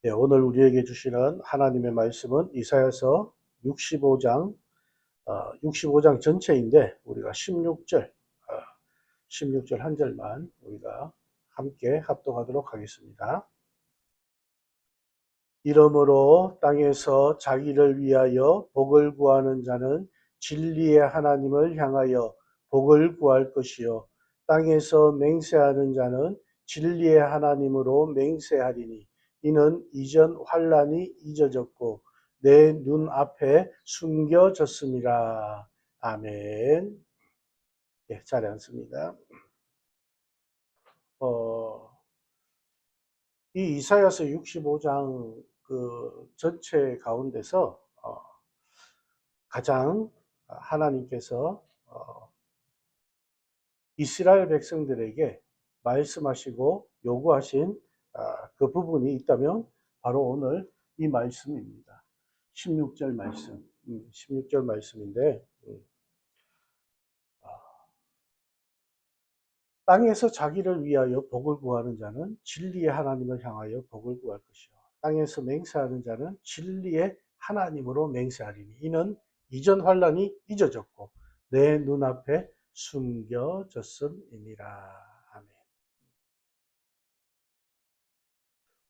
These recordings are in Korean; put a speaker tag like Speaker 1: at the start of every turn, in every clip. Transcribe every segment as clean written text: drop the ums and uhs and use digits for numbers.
Speaker 1: 네, 오늘 우리에게 주시는 하나님의 말씀은 이사야서 65장, 65장 전체인데 우리가 16절 한 절만 우리가 함께 합독하도록 하겠습니다. 이러므로 땅에서 자기를 위하여 복을 구하는 자는 진리의 하나님을 향하여 복을 구할 것이요 땅에서 맹세하는 자는 진리의 하나님으로 맹세하리니 이는 이전 환난이 잊어졌고 내 눈앞에 숨겨졌습니다. 아멘. 네, 잘 앉습니다. 어, 이 이사야서 65장 그 전체 가운데서 가장 하나님께서 이스라엘 백성들에게 말씀하시고 요구하신 그 부분이 있다면 바로 오늘 이 말씀입니다. 16절 말씀, 16절 말씀인데 땅에서 자기를 위하여 복을 구하는 자는 진리의 하나님을 향하여 복을 구할 것이요 땅에서 맹세하는 자는 진리의 하나님으로 맹세하리니 이는 이전 환란이 잊어졌고 내 눈앞에 숨겨졌음이니라. 아멘.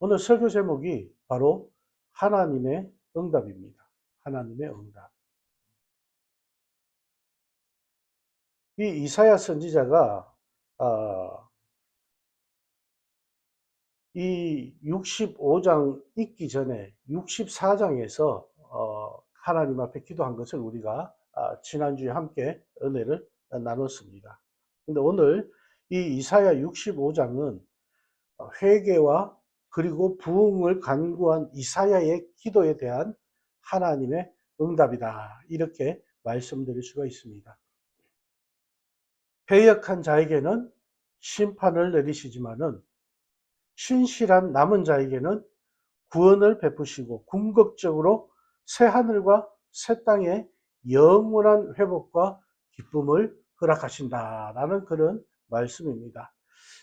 Speaker 1: 오늘 설교 제목이 바로 하나님의 응답입니다. 하나님의 응답. 이 이사야 선지자가 이 65장 읽기 전에 64장에서 하나님 앞에 기도한 것을 우리가 지난주에 함께 은혜를 나눴습니다. 근데 오늘 이 이사야 65장은 회개와 그리고 부흥을 간구한 이사야의 기도에 대한 하나님의 응답이다. 이렇게 말씀드릴 수가 있습니다. 패역한 자에게는 심판을 내리시지만은 신실한 남은 자에게는 구원을 베푸시고 궁극적으로 새 하늘과 새 땅의 영원한 회복과 기쁨을 허락하신다라는 그런 말씀입니다.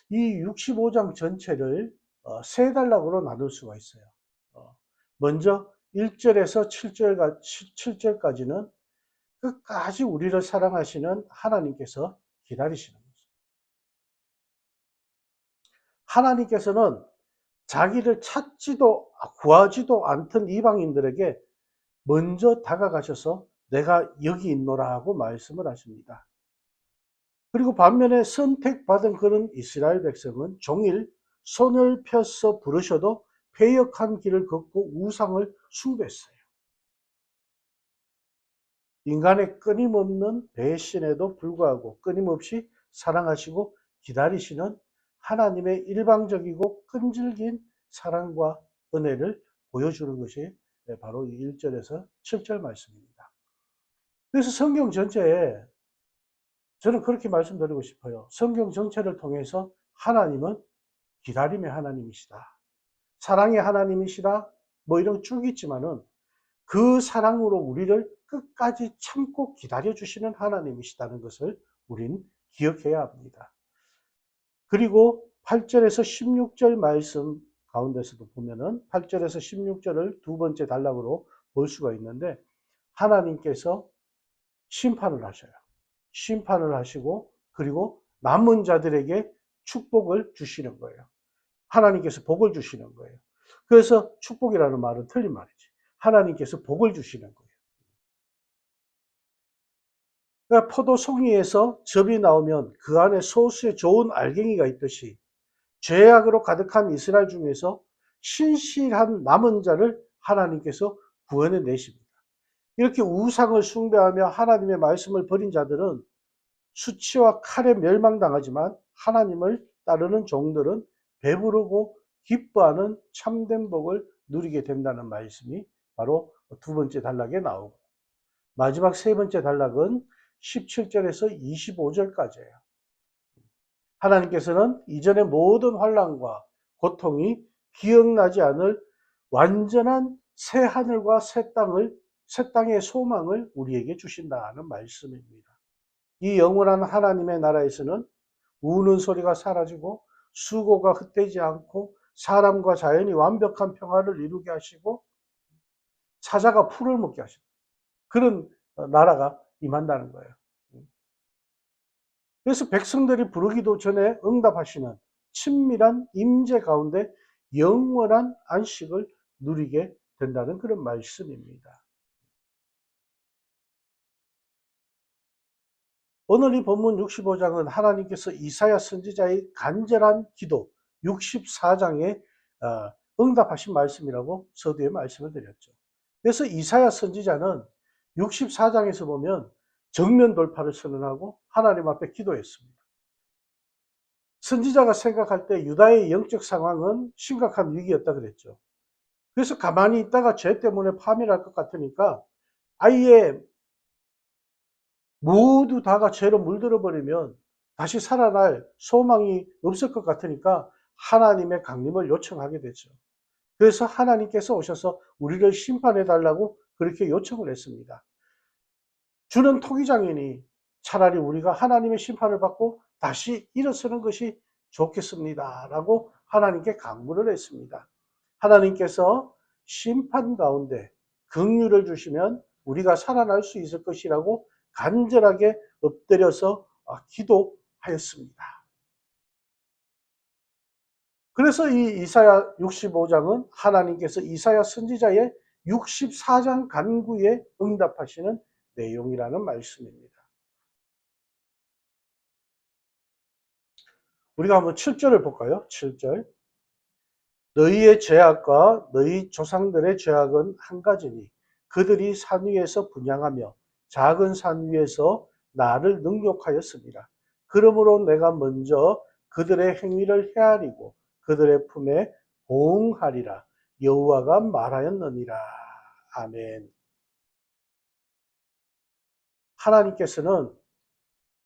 Speaker 1: 이 65장 전체를 세 단락으로 나눌 수가 있어요. 먼저 1절에서 7절까지는 끝까지 우리를 사랑하시는 하나님께서 기다리시는 거죠. 하나님께서는 자기를 찾지도 구하지도 않던 이방인들에게 먼저 다가가셔서 내가 여기 있노라 하고 말씀을 하십니다. 그리고 반면에 선택받은 그런 이스라엘 백성은 종일 손을 펴서 부르셔도 패역한 길을 걷고 우상을 숭배했어요. 인간의 끊임없는 배신에도 불구하고 끊임없이 사랑하시고 기다리시는 하나님의 일방적이고 끈질긴 사랑과 은혜를 보여주는 것이 바로 이 1절에서 7절 말씀입니다. 그래서 성경 전체에 저는 그렇게 말씀드리고 싶어요. 성경 전체를 통해서 하나님은 기다림의 하나님이시다. 사랑의 하나님이시다. 뭐 이런 쭉 있지만은 그 사랑으로 우리를 끝까지 참고 기다려주시는 하나님이시다는 것을 우린 기억해야 합니다. 그리고 8절에서 16절 말씀 가운데서도 보면은 8절에서 16절을 두 번째 단락으로 볼 수가 있는데 하나님께서 심판을 하셔요. 심판을 하시고 그리고 남은 자들에게 축복을 주시는 거예요. 하나님께서 복을 주시는 거예요. 그래서 축복이라는 말은 틀린 말이지. 하나님께서 복을 주시는 거예요. 그러니까 포도 송이에서 즙이 나오면 그 안에 소수의 좋은 알갱이가 있듯이 죄악으로 가득한 이스라엘 중에서 신실한 남은 자를 하나님께서 구원해 내십니다. 이렇게 우상을 숭배하며 하나님의 말씀을 버린 자들은 수치와 칼에 멸망당하지만 하나님을 따르는 종들은 배부르고 기뻐하는 참된 복을 누리게 된다는 말씀이 바로 두 번째 단락에 나오고 마지막 세 번째 단락은 17절에서 25절까지예요. 하나님께서는 이전의 모든 환난과 고통이 기억나지 않을 완전한 새 하늘과 새 땅의 소망을 우리에게 주신다는 말씀입니다. 이 영원한 하나님의 나라에서는 우는 소리가 사라지고 수고가 헛되지 않고 사람과 자연이 완벽한 평화를 이루게 하시고 사자가 풀을 먹게 하시고 그런 나라가 임한다는 거예요. 그래서 백성들이 부르기도 전에 응답하시는 친밀한 임재 가운데 영원한 안식을 누리게 된다는 그런 말씀입니다. 오늘 이 본문 65장은 하나님께서 이사야 선지자의 간절한 기도 64장에 응답하신 말씀이라고 서두에 말씀을 드렸죠. 그래서 이사야 선지자는 64장에서 보면 정면 돌파를 선언하고 하나님 앞에 기도했습니다. 선지자가 생각할 때 유다의 영적 상황은 심각한 위기였다 그랬죠. 그래서 가만히 있다가 죄 때문에 파멸할 것 같으니까 아예 모두 다가 죄로 물들어 버리면 다시 살아날 소망이 없을 것 같으니까 하나님의 강림을 요청하게 되죠. 그래서 하나님께서 오셔서 우리를 심판해 달라고 그렇게 요청을 했습니다. 주는 토기장이니 차라리 우리가 하나님의 심판을 받고 다시 일어서는 것이 좋겠습니다. 라고 하나님께 강구를 했습니다. 하나님께서 심판 가운데 긍휼을 주시면 우리가 살아날 수 있을 것이라고 간절하게 엎드려서 기도하였습니다. 그래서 이 이사야 65장은 하나님께서 이사야 선지자의 64장 간구에 응답하시는 내용이라는 말씀입니다. 우리가 한번 7절을 볼까요? 7절. 너희의 죄악과 너희 조상들의 죄악은 한 가지니 그들이 산 위에서 분향하며 작은 산 위에서 나를 능욕하였습니다. 그러므로 내가 먼저 그들의 행위를 헤아리고 그들의 품에 보응하리라. 여호와가 말하였느니라. 아멘. 하나님께서는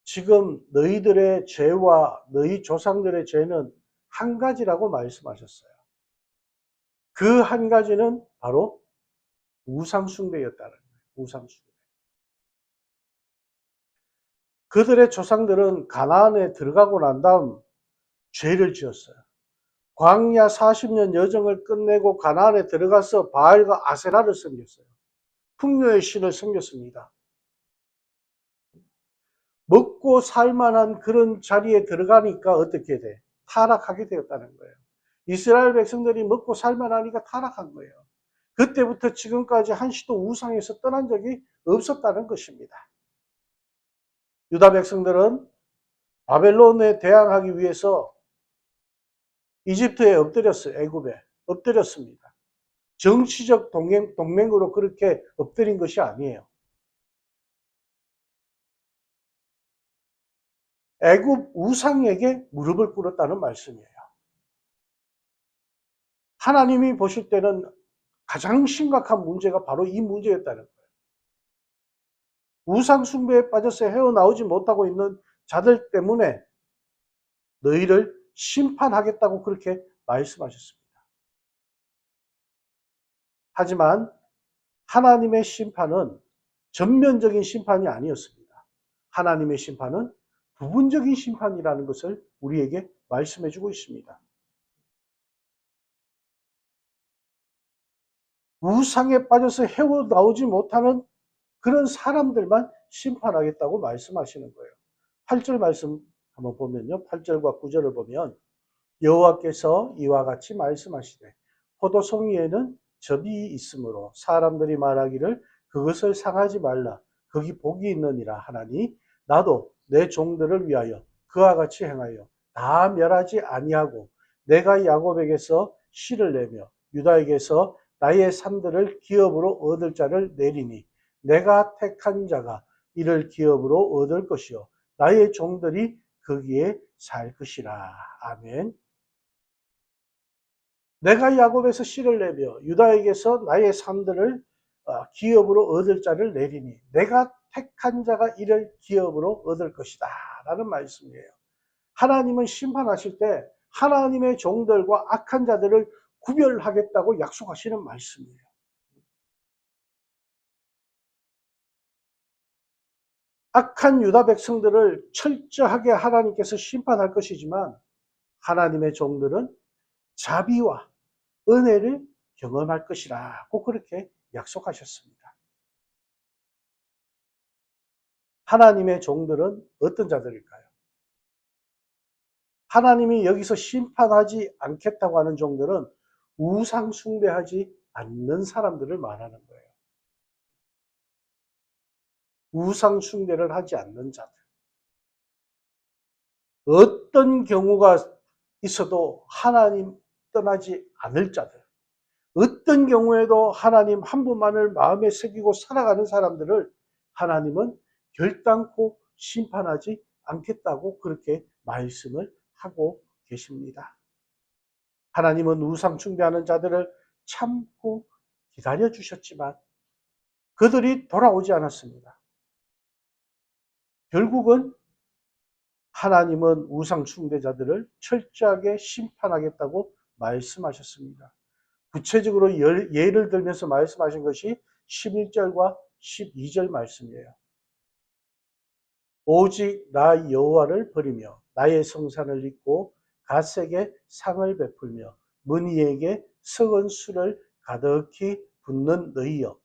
Speaker 1: 지금 너희들의 죄와 너희 조상들의 죄는 한 가지라고 말씀하셨어요. 그 한 가지는 바로 우상숭배였다는 거예요. 우상숭배. 그들의 조상들은 가나안에 들어가고 난 다음 죄를 지었어요. 광야 40년 여정을 끝내고 가나안에 들어가서 바알과 아세라를 섬겼어요. 풍요의 신을 섬겼습니다. 먹고 살만한 그런 자리에 들어가니까 어떻게 돼? 타락하게 되었다는 거예요. 이스라엘 백성들이 먹고 살만하니까 타락한 거예요. 그때부터 지금까지 한시도 우상에서 떠난 적이 없었다는 것입니다. 유다 백성들은 바벨론에 대항하기 위해서 이집트에 엎드렸어요. 애굽에 엎드렸습니다. 정치적 동맹으로 그렇게 엎드린 것이 아니에요. 애굽 우상에게 무릎을 꿇었다는 말씀이에요. 하나님이 보실 때는 가장 심각한 문제가 바로 이 문제였다는 거예요. 우상 숭배에 빠져서 헤어나오지 못하고 있는 자들 때문에 너희를 심판하겠다고 그렇게 말씀하셨습니다. 하지만 하나님의 심판은 전면적인 심판이 아니었습니다. 하나님의 심판은 부분적인 심판이라는 것을 우리에게 말씀해 주고 있습니다. 우상에 빠져서 헤어나오지 못하는 그런 사람들만 심판하겠다고 말씀하시는 거예요. 8절 말씀 한번 보면요. 8절과 9절을 보면 여호와께서 이와 같이 말씀하시되 포도송이에는 접이 있으므로 사람들이 말하기를 그것을 상하지 말라. 거기 복이 있느니라 하나니 나도 내 종들을 위하여 그와 같이 행하여 다 멸하지 아니하고 내가 야곱에게서 씨를 내며 유다에게서 나의 산들을 기업으로 얻을 자를 내리니 내가 택한 자가 이를 기업으로 얻을 것이요 나의 종들이 거기에 살 것이라. 아멘. 내가 야곱에서 씨를 내며 유다에게서 나의 산들을 기업으로 얻을 자를 내리니 내가 택한 자가 이를 기업으로 얻을 것이다 라는 말씀이에요. 하나님은 심판하실 때 하나님의 종들과 악한 자들을 구별하겠다고 약속하시는 말씀이에요. 악한 유다 백성들을 철저하게 하나님께서 심판할 것이지만 하나님의 종들은 자비와 은혜를 경험할 것이라고 그렇게 약속하셨습니다. 하나님의 종들은 어떤 자들일까요? 하나님이 여기서 심판하지 않겠다고 하는 종들은 우상 숭배하지 않는 사람들을 말하는 거예요. 우상 숭배를 하지 않는 자들. 어떤 경우가 있어도 하나님 떠나지 않을 자들. 어떤 경우에도 하나님 한 분만을 마음에 새기고 살아가는 사람들을 하나님은 결단코 심판하지 않겠다고 그렇게 말씀을 하고 계십니다. 하나님은 우상 숭배하는 자들을 참고 기다려 주셨지만 그들이 돌아오지 않았습니다. 결국은 하나님은 우상 숭배자들을 철저하게 심판하겠다고 말씀하셨습니다. 구체적으로 예를 들면서 말씀하신 것이 11절과 12절 말씀이에요. 오직 나 여호와를 버리며 나의 성산을 잊고 갓색에 상을 베풀며 문희에게 썩은 술을 가득히 붓는 너희여,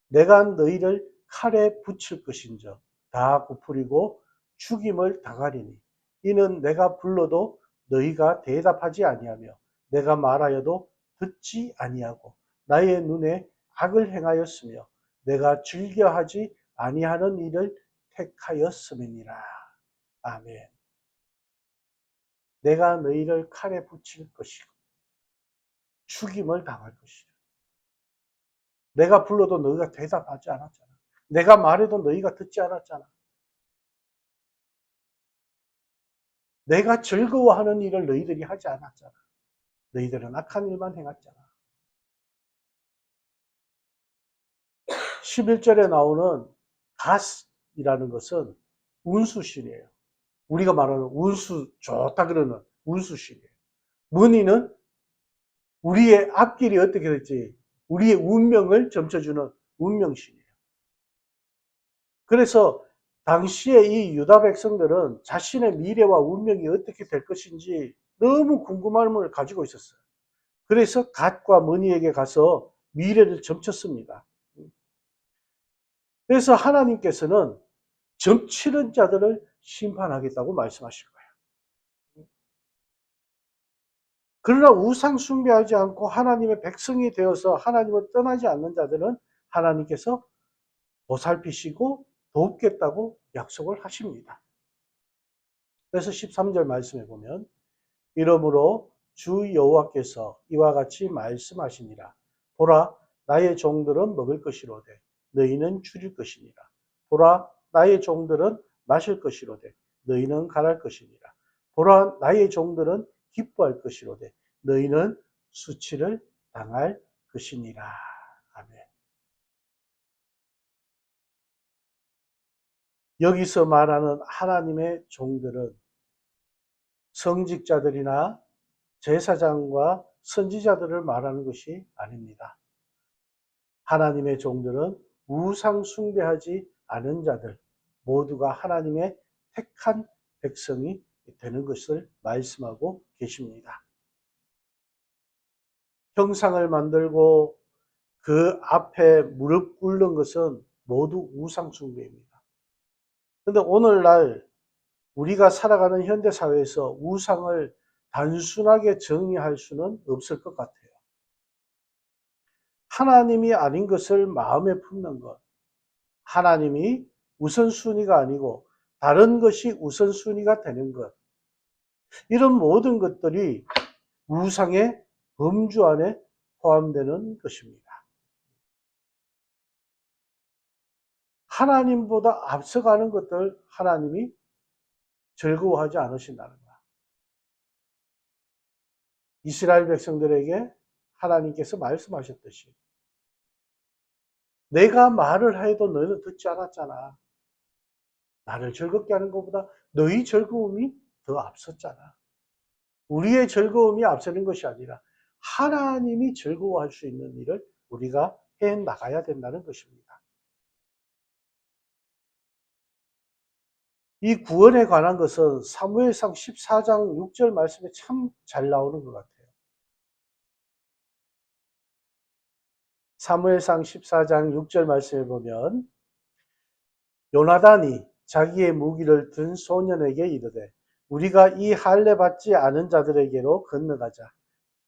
Speaker 1: 내가 너희를 칼에 붙일 것인즉 다 굽으리고 죽임을 당하리니 이는 내가 불러도 너희가 대답하지 아니하며 내가 말하여도 듣지 아니하고 나의 눈에 악을 행하였으며 내가 즐겨하지 아니하는 일을 택하였음이니라. 아멘. 내가 너희를 칼에 붙일 것이고 죽임을 당할 것이라. 내가 불러도 너희가 대답하지 않았잖아. 내가 말해도 너희가 듣지 않았잖아. 내가 즐거워하는 일을 너희들이 하지 않았잖아. 너희들은 악한 일만 행했잖아. 11절에 나오는 갓이라는 것은 운수신이에요. 우리가 말하는 운수 좋다 그러는 운수신이에요. 문의는 우리의 앞길이 어떻게 될지 우리의 운명을 점쳐주는 운명신이에요. 그래서 당시에 이 유다 백성들은 자신의 미래와 운명이 어떻게 될 것인지 너무 궁금함을 가지고 있었어요. 그래서 갓과 머니에게 가서 미래를 점쳤습니다. 그래서 하나님께서는 점치는 자들을 심판하겠다고 말씀하실 거예요. 그러나 우상 숭배하지 않고 하나님의 백성이 되어서 하나님을 떠나지 않는 자들은 하나님께서 보살피시고 돕겠다고 약속을 하십니다. 그래서 13절 말씀해 보면 이러므로 주 여호와께서 이와 같이 말씀하시니라. 보라, 나의 종들은 먹을 것이로되 너희는 줄일 것이니라. 보라, 나의 종들은 마실 것이로되 너희는 갈할 것이니라. 보라, 나의 종들은 기뻐할 것이로되 너희는 수치를 당할 것이니라. 아멘. 여기서 말하는 하나님의 종들은 성직자들이나 제사장과 선지자들을 말하는 것이 아닙니다. 하나님의 종들은 우상 숭배하지 않은 자들 모두가 하나님의 택한 백성이 되는 것을 말씀하고 계십니다. 형상을 만들고 그 앞에 무릎 꿇는 것은 모두 우상 숭배입니다. 그런데 오늘날 우리가 살아가는 현대 사회에서 우상을 단순하게 정의할 수는 없을 것 같아요. 하나님이 아닌 것을 마음에 품는 것, 하나님이 우선순위가 아니고 다른 것이 우선순위가 되는 것, 이런 모든 것들이 우상의 범주 안에 포함되는 것입니다. 하나님보다 앞서가는 것들 하나님이 즐거워하지 않으신다는 거야. 이스라엘 백성들에게 하나님께서 말씀하셨듯이 내가 말을 해도 너희는 듣지 않았잖아. 나를 즐겁게 하는 것보다 너희 즐거움이 더 앞섰잖아. 우리의 즐거움이 앞서는 것이 아니라 하나님이 즐거워할 수 있는 일을 우리가 해 나가야 된다는 것입니다. 이 구원에 관한 것은 사무엘상 14장 6절 말씀에 참 잘 나오는 것 같아요. 사무엘상 14장 6절 말씀에 보면 요나단이 자기의 무기를 든 소년에게 이르되 우리가 이 할례 받지 않은 자들에게로 건너가자.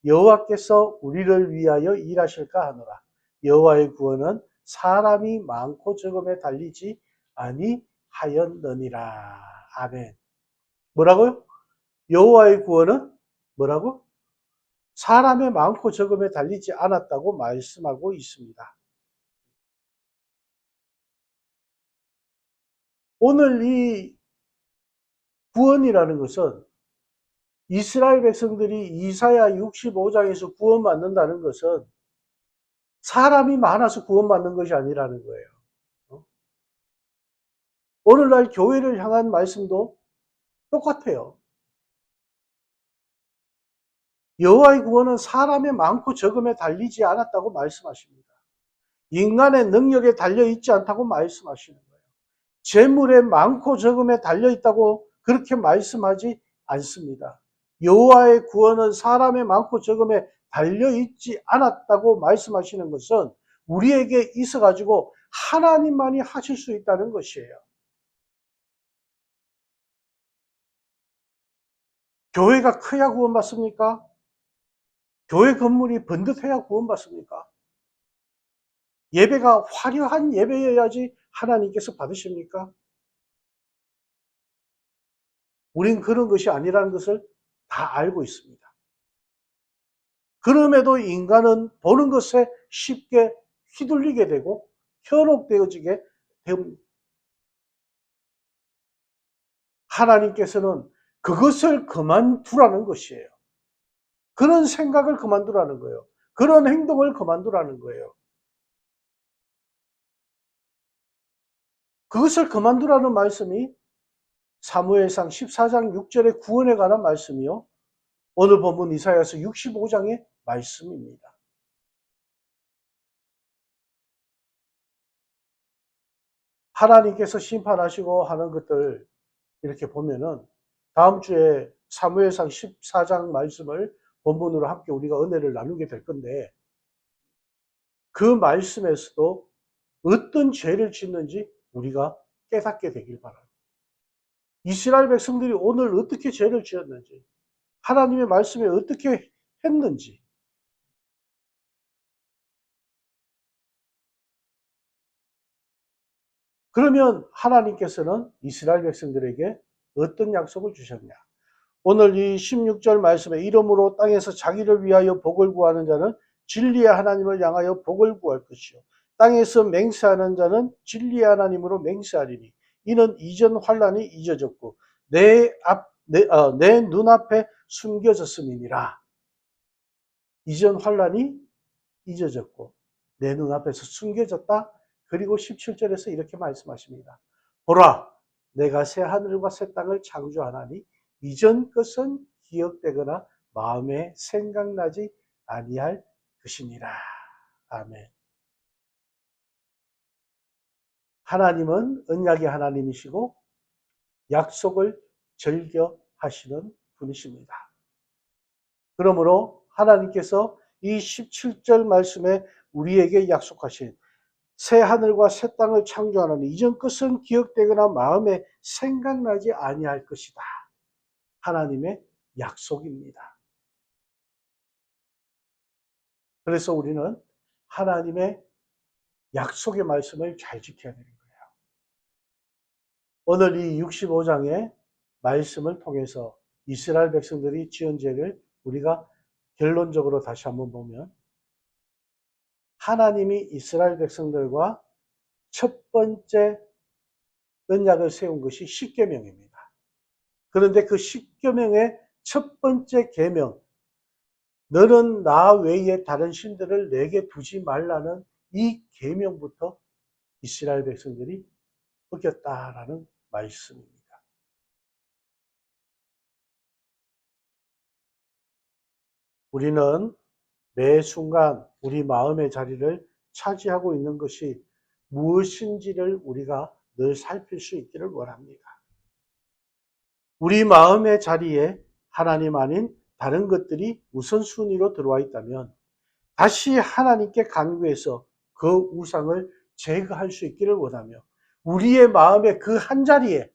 Speaker 1: 여호와께서 우리를 위하여 일하실까 하노라. 여호와의 구원은 사람이 많고 적음에 달리지 아니하였느니라. 아멘. 뭐라고요? 여호와의 구원은 뭐라고? 사람의 많고 적음에 달리지 않았다고 말씀하고 있습니다. 오늘 이 구원이라는 것은 이스라엘 백성들이 이사야 65장에서 구원받는다는 것은 사람이 많아서 구원받는 것이 아니라는 거예요. 오늘날 교회를 향한 말씀도 똑같아요. 여호와의 구원은 사람의 많고 적음에 달리지 않았다고 말씀하십니다. 인간의 능력에 달려 있지 않다고 말씀하시는 거예요. 재물의 많고 적음에 달려 있다고 그렇게 말씀하지 않습니다. 여호와의 구원은 사람의 많고 적음에 달려 있지 않았다고 말씀하시는 것은 우리에게 있어 가지고 하나님만이 하실 수 있다는 것이에요. 교회가 커야 구원받습니까? 교회 건물이 번듯해야 구원받습니까? 예배가 화려한 예배여야지 하나님께서 받으십니까? 우린 그런 것이 아니라는 것을 다 알고 있습니다. 그럼에도 인간은 보는 것에 쉽게 휘둘리게 되고 현혹되어지게 됩니다. 하나님께서는 그것을 그만두라는 것이에요. 그런 생각을 그만두라는 거예요. 그런 행동을 그만두라는 거예요. 그것을 그만두라는 말씀이 사무엘상 14장 6절의 구원에 관한 말씀이요. 오늘 본문 이사야서 65장의 말씀입니다. 하나님께서 심판하시고 하는 것들 이렇게 보면은 다음 주에 사무엘상 14장 말씀을 본문으로 함께 우리가 은혜를 나누게 될 건데 그 말씀에서도 어떤 죄를 짓는지 우리가 깨닫게 되길 바랍니다. 이스라엘 백성들이 오늘 어떻게 죄를 지었는지 하나님의 말씀에 어떻게 했는지 그러면 하나님께서는 이스라엘 백성들에게 어떤 약속을 주셨냐? 오늘 이 16절 말씀에 이름으로 땅에서 자기를 위하여 복을 구하는 자는 진리의 하나님을 향하여 복을 구할 것이요. 땅에서 맹세하는 자는 진리의 하나님으로 맹세하리니 이는 이전 환란이 잊어졌고 내 눈앞에 숨겨졌음이니라. 이전 환란이 잊어졌고 내 눈앞에서 숨겨졌다. 그리고 17절에서 이렇게 말씀하십니다. 보라, 내가 새 하늘과 새 땅을 창조하나니 이전 것은 기억되거나 마음에 생각나지 아니할 것이니라. 아멘. 하나님은 언약의 하나님이시고 약속을 즐겨하시는 분이십니다. 그러므로 하나님께서 이 17절 말씀에 우리에게 약속하신 새 하늘과 새 땅을 창조하나니 이전 것은 기억되거나 마음에 생각나지 아니할 것이다. 하나님의 약속입니다. 그래서 우리는 하나님의 약속의 말씀을 잘 지켜야 되는 거예요. 오늘 이 65장의 말씀을 통해서 이스라엘 백성들이 지은 죄를 우리가 결론적으로 다시 한번 보면 하나님이 이스라엘 백성들과 첫 번째 언약을 세운 것이 십계명입니다. 그런데 그 십계명의 첫 번째 계명, 너는 나 외에 다른 신들을 내게 두지 말라는 이 계명부터 이스라엘 백성들이 어겼다라는 말씀입니다. 우리는 매 순간 우리 마음의 자리를 차지하고 있는 것이 무엇인지를 우리가 늘 살필 수 있기를 원합니다. 우리 마음의 자리에 하나님 아닌 다른 것들이 우선순위로 들어와 있다면 다시 하나님께 간구해서 그 우상을 제거할 수 있기를 원하며 우리의 마음의 그 한자리에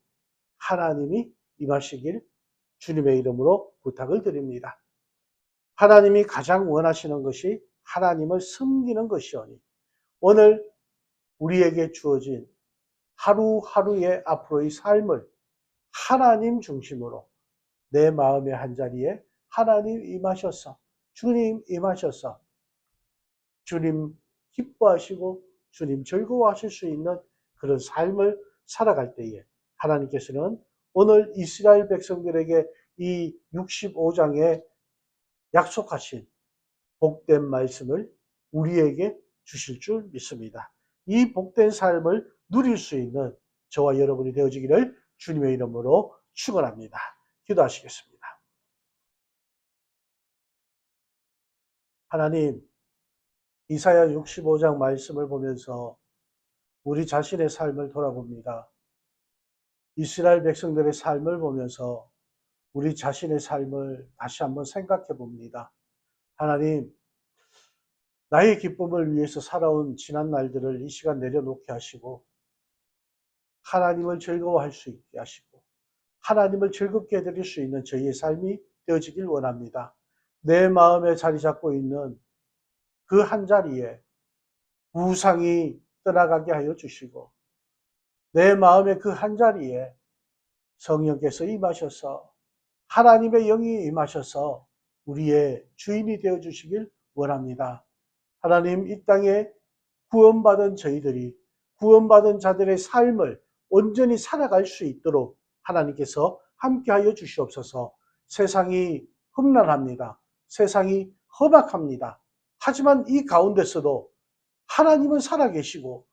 Speaker 1: 하나님이 임하시길 주님의 이름으로 부탁을 드립니다. 하나님이 가장 원하시는 것이 하나님을 섬기는 것이오니 오늘 우리에게 주어진 하루하루의 앞으로의 삶을 하나님 중심으로 내 마음의 한자리에 하나님 임하셔서 주님 임하셔서 주님 기뻐하시고 주님 즐거워하실 수 있는 그런 삶을 살아갈 때에 하나님께서는 오늘 이스라엘 백성들에게 이 65장에 약속하신 복된 말씀을 우리에게 주실 줄 믿습니다. 이 복된 삶을 누릴 수 있는 저와 여러분이 되어지기를 주님의 이름으로 축원합니다. 기도하시겠습니다. 하나님, 이사야 65장 말씀을 보면서 우리 자신의 삶을 돌아봅니다. 이스라엘 백성들의 삶을 보면서 우리 자신의 삶을 다시 한번 생각해 봅니다. 하나님, 나의 기쁨을 위해서 살아온 지난 날들을 이 시간 내려놓게 하시고 하나님을 즐거워할 수 있게 하시고 하나님을 즐겁게 해드릴 수 있는 저희의 삶이 되어지길 원합니다. 내 마음에 자리 잡고 있는 그 한자리에 우상이 떠나가게 하여 주시고 내 마음의 그 한자리에 성령께서 임하셔서 하나님의 영이 임하셔서 우리의 주인이 되어 주시길 원합니다. 하나님, 이 땅에 구원받은 저희들이 구원받은 자들의 삶을 온전히 살아갈 수 있도록 하나님께서 함께하여 주시옵소서. 세상이 험난합니다. 세상이 험악합니다. 하지만 이 가운데서도 하나님은 살아계시고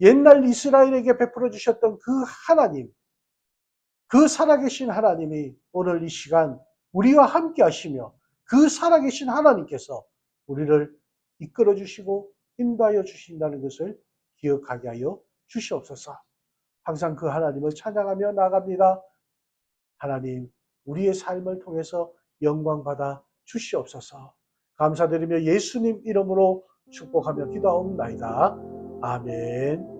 Speaker 1: 옛날 이스라엘에게 베풀어 주셨던 그 하나님, 그 살아계신 하나님이 오늘 이 시간 우리와 함께 하시며 그 살아계신 하나님께서 우리를 이끌어 주시고 인도하여 주신다는 것을 기억하게 하여 주시옵소서. 항상 그 하나님을 찬양하며 나갑니다. 하나님, 우리의 삶을 통해서 영광 받아 주시옵소서. 감사드리며 예수님 이름으로 축복하며 기도하옵나이다. 아멘.